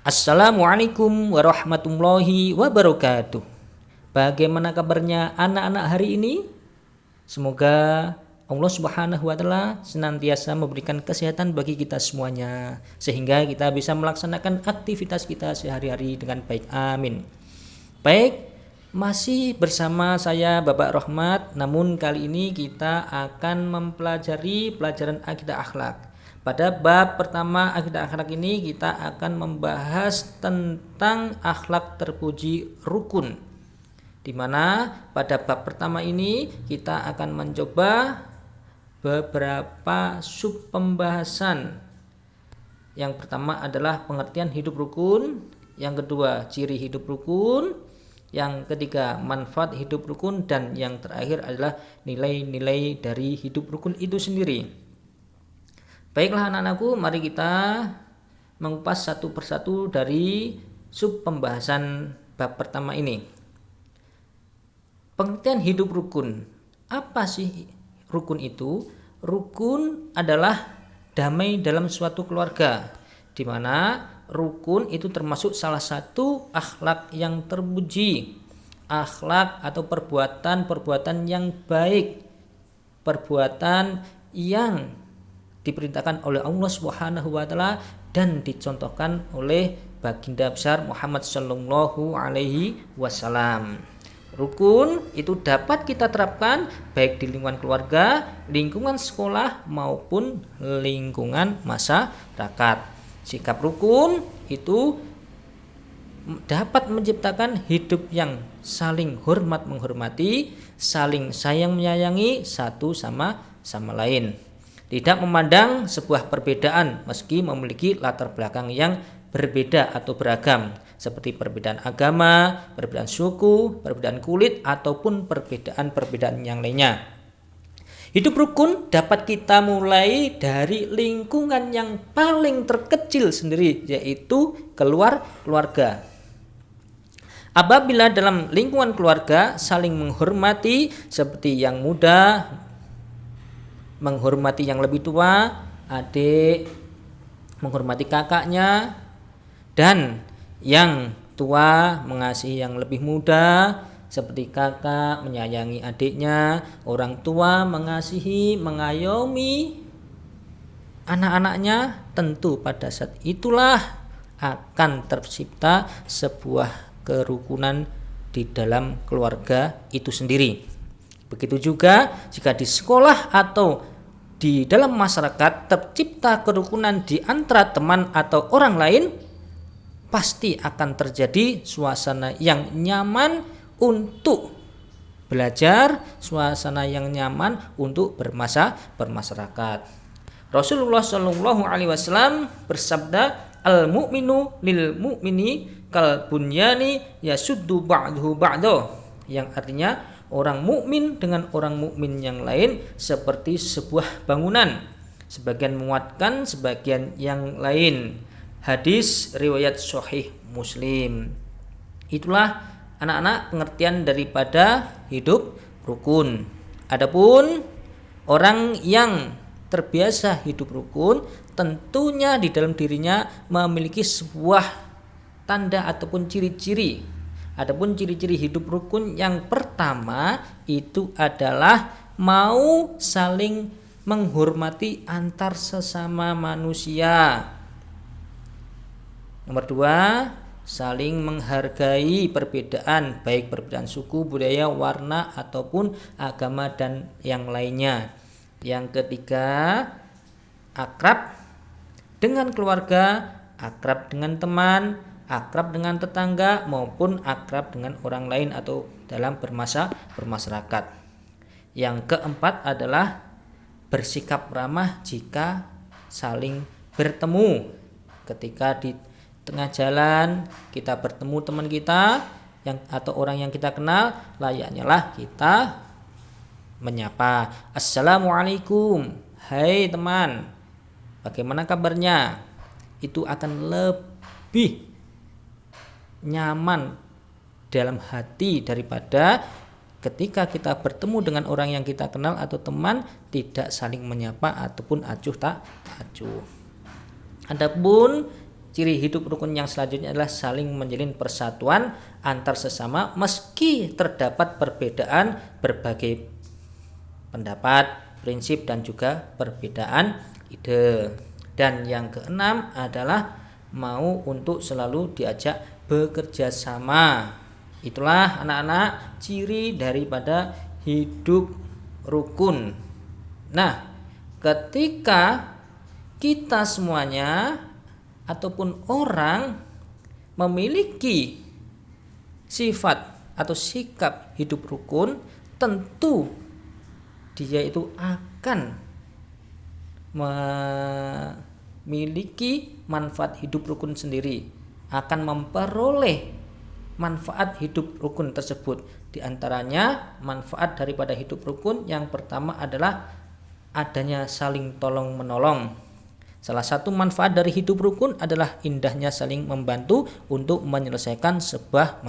Assalamualaikum warahmatullahi wabarakatuh. Bagaimana kabarnya anak-anak hari ini? Semoga Allah Subhanahu wa taala senantiasa memberikan kesehatan bagi kita semuanya sehingga kita bisa melaksanakan aktivitas kita sehari-hari dengan baik. Amin. Baik, masih bersama saya Bapak Rahmat, namun kali ini kita akan mempelajari pelajaran akidah akhlak. Pada bab pertama akidah akhlak ini kita akan membahas tentang akhlak terpuji rukun. Di mana pada bab pertama ini kita akan mencoba beberapa sub pembahasan. Yang pertama adalah pengertian hidup rukun, yang kedua ciri hidup rukun, yang ketiga manfaat hidup rukun, dan yang terakhir adalah nilai-nilai dari hidup rukun itu sendiri. Baiklah anak-anakku, mari kita mengupas satu persatu dari sub pembahasan bab pertama ini. Pengertian hidup rukun. Apa sih rukun itu? Rukun adalah damai dalam suatu keluarga, di mana rukun itu termasuk salah satu akhlak yang terpuji, akhlak atau perbuatan-perbuatan yang baik, perbuatan yang diperintahkan oleh Allah Subhanahu wa taala dan dicontohkan oleh baginda besar Muhammad sallallahu alaihi wasallam. Rukun itu dapat kita terapkan baik di lingkungan keluarga, lingkungan sekolah maupun lingkungan masyarakat. Sikap rukun itu dapat menciptakan hidup yang saling hormat menghormati, saling sayang menyayangi satu sama lain. Tidak memandang sebuah perbedaan meski memiliki latar belakang yang berbeda atau beragam, seperti perbedaan agama, perbedaan suku, perbedaan kulit, ataupun perbedaan-perbedaan yang lainnya. Hidup rukun dapat kita mulai dari lingkungan yang paling terkecil sendiri, yaitu keluarga. Apabila dalam lingkungan keluarga saling menghormati, seperti yang muda menghormati yang lebih tua, adik menghormati kakaknya, dan yang tua mengasihi yang lebih muda, seperti kakak menyayangi adiknya, orang tua mengasihi, mengayomi anak-anaknya. Tentu pada saat itulah akan tercipta sebuah kerukunan di dalam keluarga itu sendiri. Begitu juga jika di sekolah atau di dalam masyarakat tercipta kerukunan di antara teman atau orang lain, pasti akan terjadi suasana yang nyaman untuk belajar, suasana yang nyaman untuk bermasyarakat. Rasulullah Shallallahu Alaihi Wasallam bersabda, al mu'minu lil mu'mini kal bunyani yasuddu ba'duhu ba'do, yang artinya orang mukmin dengan orang mukmin yang lain seperti sebuah bangunan, sebagian menguatkan sebagian yang lain. Hadis riwayat Sahih Muslim. Itulah anak-anak pengertian daripada hidup rukun. Adapun orang yang terbiasa hidup rukun, tentunya di dalam dirinya memiliki sebuah tanda ataupun ciri-ciri. Adapun ciri-ciri hidup rukun yang pertama itu adalah mau saling menghormati antar sesama manusia. Nomor 2, saling menghargai perbedaan, baik perbedaan suku, budaya, warna, ataupun agama dan yang lainnya. Yang ketiga, akrab dengan keluarga, akrab dengan teman, akrab dengan tetangga, maupun akrab dengan orang lain atau dalam bermasyarakat. Yang keempat adalah bersikap ramah jika saling bertemu. Ketika di tengah jalan kita bertemu teman kita atau orang yang kita kenal, layaknya lah kita menyapa, assalamualaikum, hai teman, bagaimana kabarnya? Itu akan lebih nyaman dalam hati daripada ketika kita bertemu dengan orang yang kita kenal atau teman tidak saling menyapa ataupun acuh tak acuh. Adapun ciri hidup rukun yang selanjutnya adalah saling menjalin persatuan antar sesama meski terdapat perbedaan berbagai pendapat, prinsip dan juga perbedaan ide. Dan yang keenam adalah mau untuk selalu diajak bekerja sama. Itulah anak-anak ciri daripada hidup rukun. Nah, ketika kita semuanya ataupun orang memiliki sifat atau sikap hidup rukun, tentu dia itu akan memiliki manfaat hidup rukun sendiri, akan memperoleh manfaat hidup rukun tersebut. Di antaranya manfaat daripada hidup rukun yang pertama adalah adanya saling tolong menolong. Salah satu manfaat dari hidup rukun adalah indahnya saling membantu untuk menyelesaikan sebuah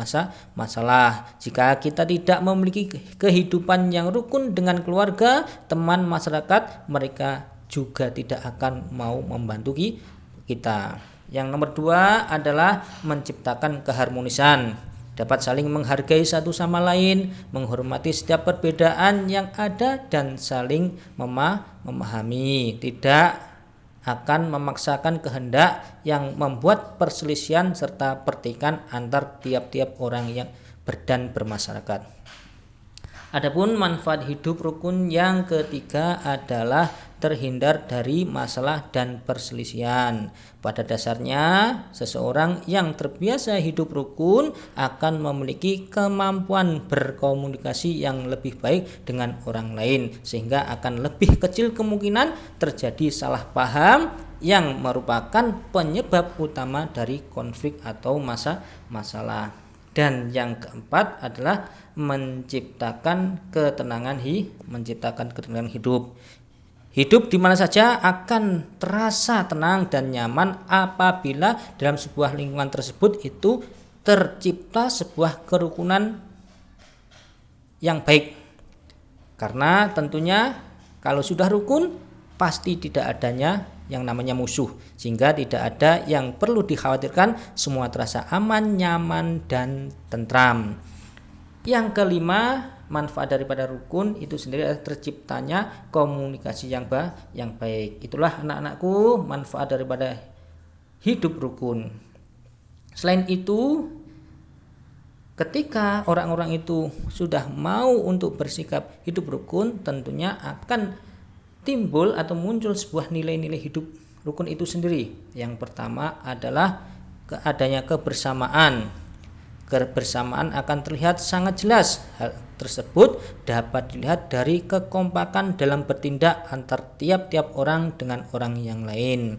masalah. Jika kita tidak memiliki kehidupan yang rukun dengan keluarga, teman, masyarakat, mereka juga tidak akan mau membantu kita. Yang nomor 2 adalah menciptakan keharmonisan. Dapat saling menghargai satu sama lain, menghormati setiap perbedaan yang ada dan saling memahami. Tidak akan memaksakan kehendak yang membuat perselisihan serta pertikaian antar tiap-tiap orang yang bermasyarakat. Adapun manfaat hidup rukun yang ketiga adalah terhindar dari masalah dan perselisihan. Pada dasarnya, seseorang yang terbiasa hidup rukun akan memiliki kemampuan berkomunikasi yang lebih baik dengan orang lain, sehingga akan lebih kecil kemungkinan terjadi salah paham yang merupakan penyebab utama dari konflik atau masalah. Dan yang keempat adalah menciptakan ketenangan hidup. Hidup di mana saja akan terasa tenang dan nyaman apabila dalam sebuah lingkungan tersebut itu tercipta sebuah kerukunan yang baik. Karena tentunya kalau sudah rukun pasti tidak adanya yang namanya musuh, sehingga tidak ada yang perlu dikhawatirkan, semua terasa aman, nyaman, dan tentram. Yang kelima, manfaat daripada rukun itu sendiri adalah terciptanya komunikasi yang baik. Itulah anak-anakku manfaat daripada hidup rukun. Selain itu, ketika orang-orang itu sudah mau untuk bersikap hidup rukun, tentunya akan timbul atau muncul sebuah nilai-nilai hidup rukun itu sendiri. Yang pertama adalah adanya kebersamaan. Kebersamaan akan terlihat sangat jelas. Hal tersebut dapat dilihat dari kekompakan dalam bertindak antar tiap-tiap orang dengan orang yang lain.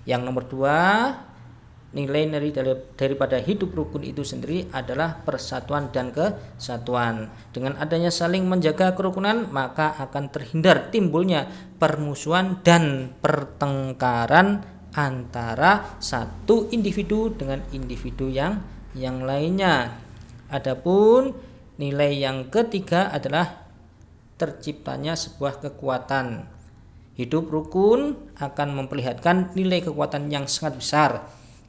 Yang nomor 2, nilai daripada hidup rukun itu sendiri adalah persatuan dan kesatuan. Dengan adanya saling menjaga kerukunan, maka akan terhindar timbulnya permusuhan dan pertengkaran antara satu individu dengan individu yang lainnya. Adapun nilai yang ketiga adalah terciptanya sebuah kekuatan. Hidup rukun akan memperlihatkan nilai kekuatan yang sangat besar.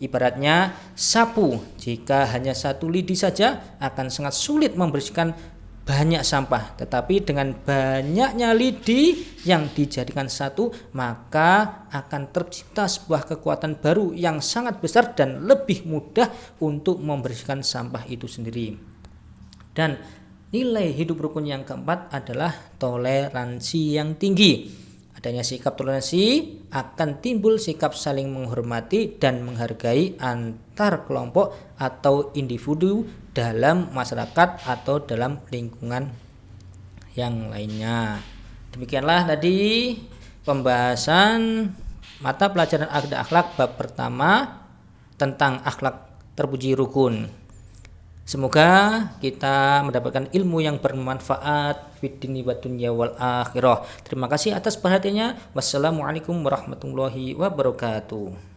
Ibaratnya sapu, jika hanya satu lidi saja akan sangat sulit membersihkan banyak sampah, tetapi dengan banyaknya lidi yang dijadikan satu, maka akan tercipta sebuah kekuatan baru yang sangat besar dan lebih mudah untuk membersihkan sampah itu sendiri. Dan nilai hidup rukun yang keempat adalah toleransi yang tinggi. Adanya sikap toleransi akan timbul sikap saling menghormati dan menghargai antar kelompok atau individu dalam masyarakat atau dalam lingkungan yang lainnya. Demikianlah tadi pembahasan mata pelajaran akhlak bab pertama tentang akhlak terpuji rukun. Semoga kita mendapatkan ilmu yang bermanfaat fid dini wa dunya wal akhirah. Terima kasih atas perhatiannya. Wassalamualaikum warahmatullahi wabarakatuh.